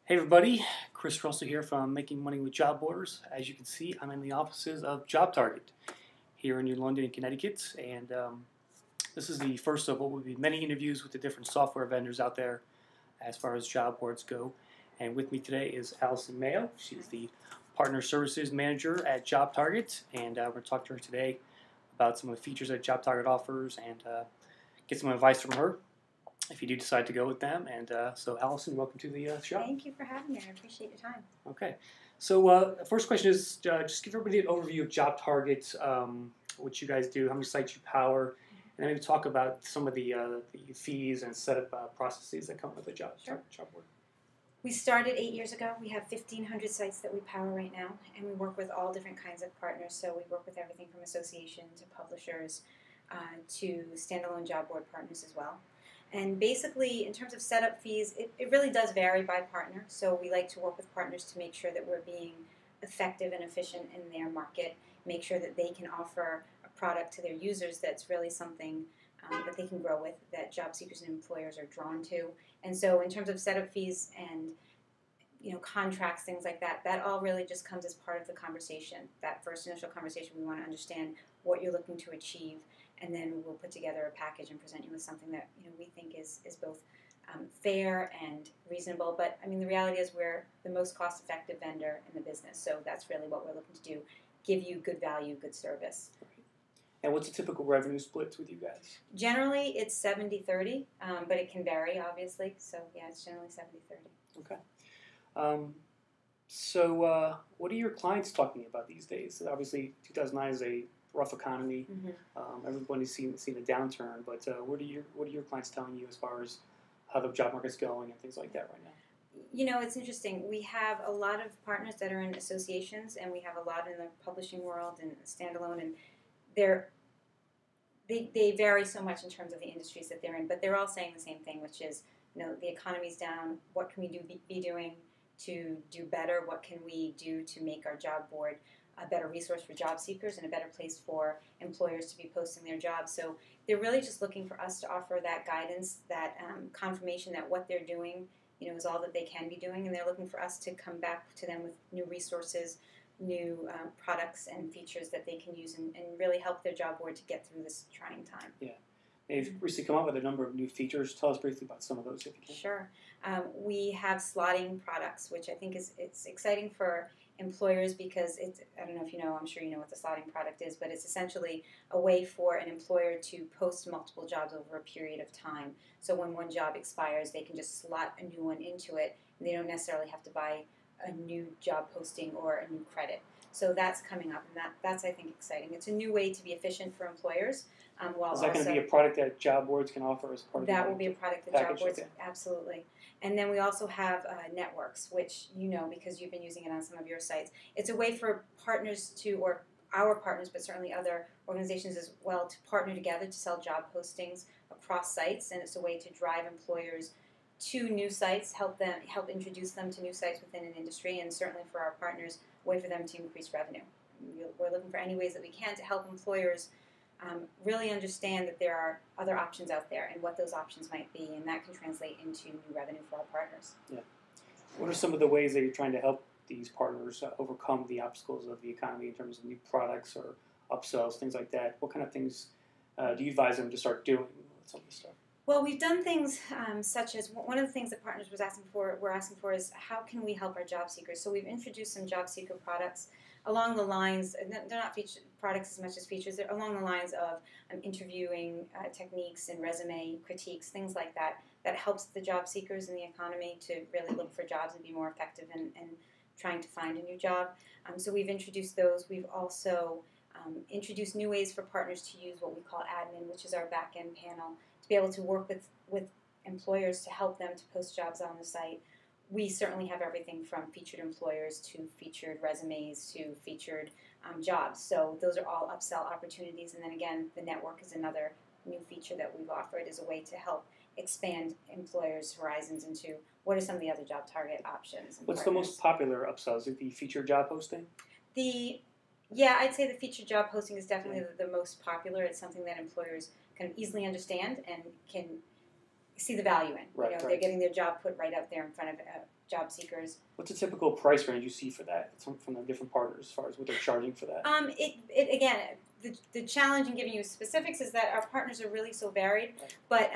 Hey everybody, Chris Russell here from Making Money with Job Boarders. As you can see, I'm in the offices of Jobtarget here in New London, Connecticut, and this is the first of what will be many interviews with the different software vendors out there as far as job boards go. And with me today is Alison Mayo. She's the Partner Services Manager at Jobtarget, and we're going to talk to her today about some of the features that Jobtarget offers and get some advice from her if you do decide to go with them. And so, Alison, welcome to the show. Thank you for having me. I appreciate your time. Okay. So, first question is just give everybody an overview of Jobtarget, what you guys do, how many sites you power, and then maybe talk about some of the fees and setup processes that come with a job board. We started 8 years ago. We have 1,500 sites that we power right now, and we work with all different kinds of partners. So we work with everything from associations to publishers to standalone job board partners as well. And basically, in terms of setup fees, it really does vary by partner. So we like to work with partners to make sure that we're being effective and efficient in their market, make sure that they can offer a product to their users that's really something that they can grow with, that job seekers and employers are drawn to. And so in terms of setup fees and contracts, things like that, that all really just comes as part of the conversation. That first initial conversation, we want to understand what you're looking to achieve, and then we'll put together a package and present you with something that we think is both fair and reasonable. But I mean, the reality is we're the most cost-effective vendor in the business, so that's really what we're looking to do: give you good value, good service. And what's a typical revenue split with you guys? Generally, it's 70-30, but it can vary, obviously. So yeah, it's generally 70-30. Okay. So what are your clients talking about these days? Obviously, 2009 is a rough economy. Mm-hmm. Everybody's seen a downturn, but what are your clients telling you as far as how the job market's going and things like that right now? It's interesting. We have a lot of partners that are in associations, and we have a lot in the publishing world and standalone, and they vary so much in terms of the industries that they're in, but they're all saying the same thing, which is, the economy's down. What can we be doing to do better? What can we do to make our job board a better resource for job seekers and a better place for employers to be posting their jobs? So they're really just looking for us to offer that guidance, that confirmation that what they're doing, is all that they can be doing, and they're looking for us to come back to them with new resources, new products and features that they can use and really help their job board to get through this trying time. Yeah. They've recently come up with a number of new features. Tell us briefly about some of those, if you can. Sure. We have slotting products, which I think it's exciting for employers because I don't know if you know, I'm sure you know what the slotting product is, but it's essentially a way for an employer to post multiple jobs over a period of time. So when one job expires, they can just slot a new one into it, and they don't necessarily have to buy a new job posting or a new credit. So that's coming up, and that's, I think, exciting. It's a new way to be efficient for employers. Is that going to be a product that job boards can offer as part of that will be a product that job boards, absolutely. And then we also have networks, which because you've been using it on some of your sites. It's a way for partners or our partners, but certainly other organizations as well, to partner together to sell job postings across sites, and it's a way to drive employers to new sites, help introduce them to new sites within an industry, and certainly for our partners, a way for them to increase revenue. We're looking for any ways that we can to help employers really understand that there are other options out there and what those options might be, and that can translate into new revenue for our partners. Yeah. What are some of the ways that you're trying to help these partners overcome the obstacles of the economy in terms of new products or upsells, things like that? What kind of things do you advise them to start doing with some of this stuff? Well, we've done things such as, one of the things that partners were asking for is how can we help our job seekers? So we've introduced some job seeker products along the lines, they're not products as much as features, they're along the lines of interviewing techniques and resume critiques, things like that, that helps the job seekers in the economy to really look for jobs and be more effective in trying to find a new job. So we've introduced those. We've also introduced new ways for partners to use what we call admin, which is our back-end panel, to be able to work with employers to help them to post jobs on the site. We certainly have everything from featured employers to featured resumes to featured jobs. So those are all upsell opportunities. And then again, the network is another new feature that we've offered as a way to help expand employers' horizons into what are some of the other job target options. What's the most popular upsell? Is it the featured job posting? I'd say the featured job posting is definitely the most popular. It's something that employers can easily understand and can see the value in. Right. They're getting their job put right up there in front of job seekers. What's a typical price range you see for that from the different partners as far as what they're charging for that? Again, the challenge in giving you specifics is that our partners are really so varied, Right. but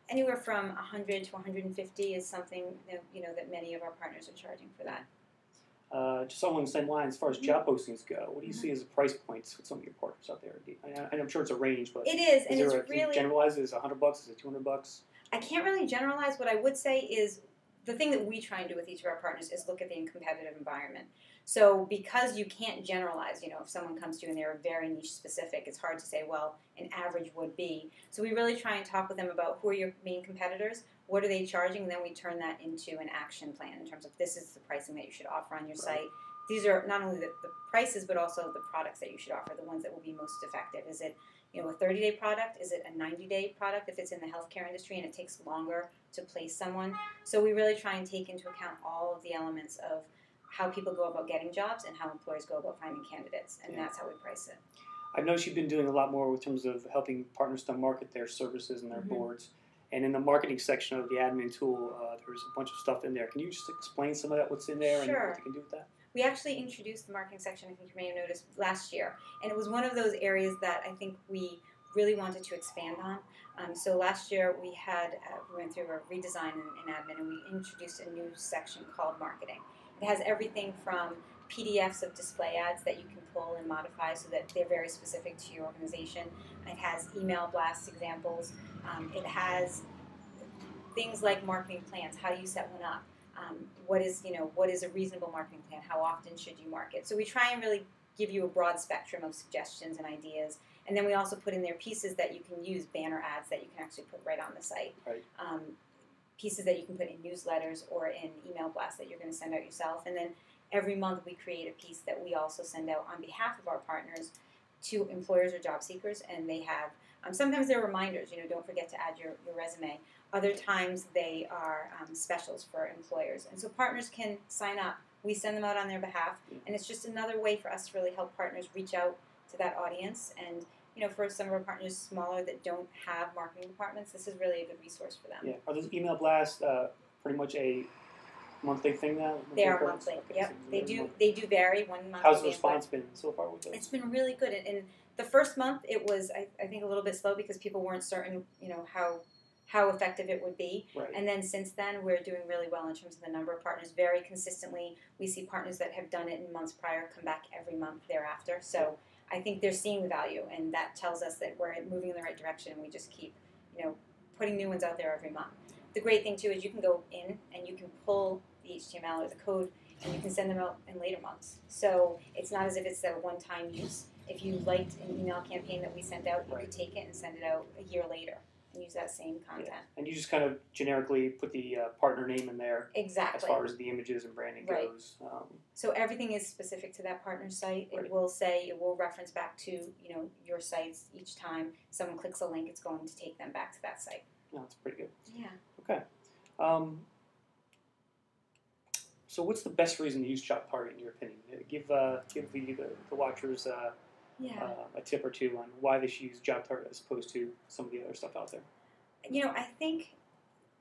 anywhere from 100 to 150 is something that many of our partners are charging for that. Just along the same line, as far as job postings go, what do you see as the price points with some of your partners out there? I'm sure it's a range, but it is, and it's really, can you generalize it? Is it $100? Is it $200? I can't really generalize. What I would say is the thing that we try and do with each of our partners is look at the competitive environment. So because you can't generalize, if someone comes to you and they're very niche specific, it's hard to say, well, an average would be. So we really try and talk with them about who are your main competitors, what are they charging, and then we turn that into an action plan in terms of this is the pricing that you should offer on your site. These are not only the prices, but also the products that you should offer, the ones that will be most effective. Is it a 30-day product? Is it a 90-day product if it's in the healthcare industry and it takes longer to place someone? So we really try and take into account all of the elements of how people go about getting jobs and how employers go about finding candidates, and that's how we price it. I've noticed you've been doing a lot more in terms of helping partners to market their services and their boards. And in the marketing section of the admin tool, there's a bunch of stuff in there. Can you just explain some of that, what's in there, and what you can do with that? We actually introduced the marketing section, I think you may have noticed, last year. And it was one of those areas that I think we really wanted to expand on. So last year we went through a redesign in admin, and we introduced a new section called marketing. It has everything from PDFs of display ads that you can pull and modify so that they're very specific to your organization. It has email blast examples. It has things like marketing plans. How do you set one up? What is a reasonable marketing plan? How often should you market? So we try and really give you a broad spectrum of suggestions and ideas. And then we also put in there pieces that you can use, banner ads that you can actually put right on the site. Right. Pieces that you can put in newsletters or in email blasts that you're going to send out yourself. And then every month we create a piece that we also send out on behalf of our partners to employers or job seekers. And they have, sometimes they're reminders, don't forget to add your resume. Other times they are specials for employers. And so partners can sign up. We send them out on their behalf. And it's just another way for us to really help partners reach out to that audience. And for some of our partners smaller that don't have marketing departments, this is really a good resource for them. Yeah. Are those email blasts pretty much a monthly thing now? They are monthly. Okay, yep. So they do vary. 1 month. How's the response been so far with those? It's been really good. And the first month it was I think a little bit slow because people weren't certain how effective it would be. Right. And then since then we're doing really well in terms of the number of partners. Very consistently, we see partners that have done it in months prior come back every month thereafter. So I think they're seeing the value, and that tells us that we're moving in the right direction, and we just keep, putting new ones out there every month. The great thing, too, is you can go in and you can pull the HTML or the code, and you can send them out in later months. So it's not as if it's a one-time use. If you liked an email campaign that we sent out, you could take it and send it out a year later and use that same content. Yeah. And you just kind of generically put the partner name in there. Exactly. As far as the images and branding goes. So everything is specific to that partner site. It will reference back to your sites each time someone clicks a link. It's going to take them back to that site. No, that's pretty good. Yeah. Okay. So what's the best reason to use Jobtarget in your opinion? Give the watchers a tip or two on why they should use Jobtarget as opposed to some of the other stuff out there. I think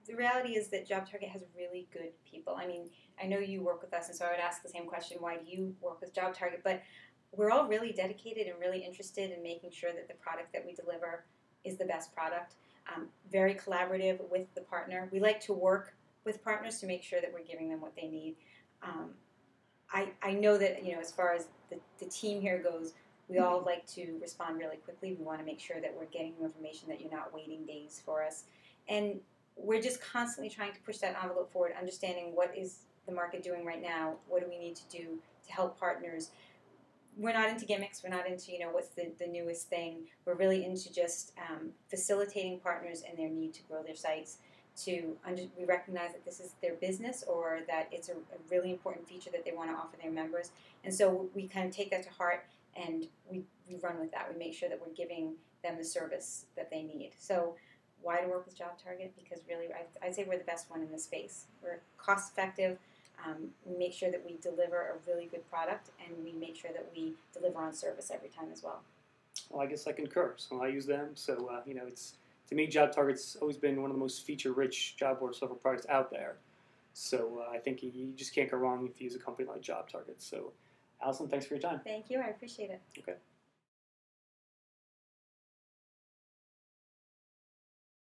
the reality is that Jobtarget has really good people. I mean, I know you work with us, and so I would ask the same question, why do you work with Jobtarget? But we're all really dedicated and really interested in making sure that the product that we deliver is the best product. Very collaborative with the partner. We like to work with partners to make sure that we're giving them what they need. I know that, as far as the team here goes, we all like to respond really quickly. We want to make sure that we're getting you information, that you're not waiting days for us. And we're just constantly trying to push that envelope forward, understanding what is the market doing right now, what do we need to do to help partners. We're not into gimmicks. We're not into, what's the newest thing. We're really into just facilitating partners and their need to grow their sites. We recognize that this is their business, or that it's a really important feature that they want to offer their members. And so we kind of take that to heart, and we run with that. We make sure that we're giving them the service that they need. So why to work with Jobtarget? Because really, I'd say we're the best one in this space. We're cost effective. We make sure that we deliver a really good product, and we make sure that we deliver on service every time as well. Well, I guess I concur. So I use them. So, to me, Jobtarget's always been one of the most feature-rich job board software products out there. So I think you just can't go wrong if you use a company like Jobtarget. So, Alison, thanks for your time. Thank you. I appreciate it. Okay.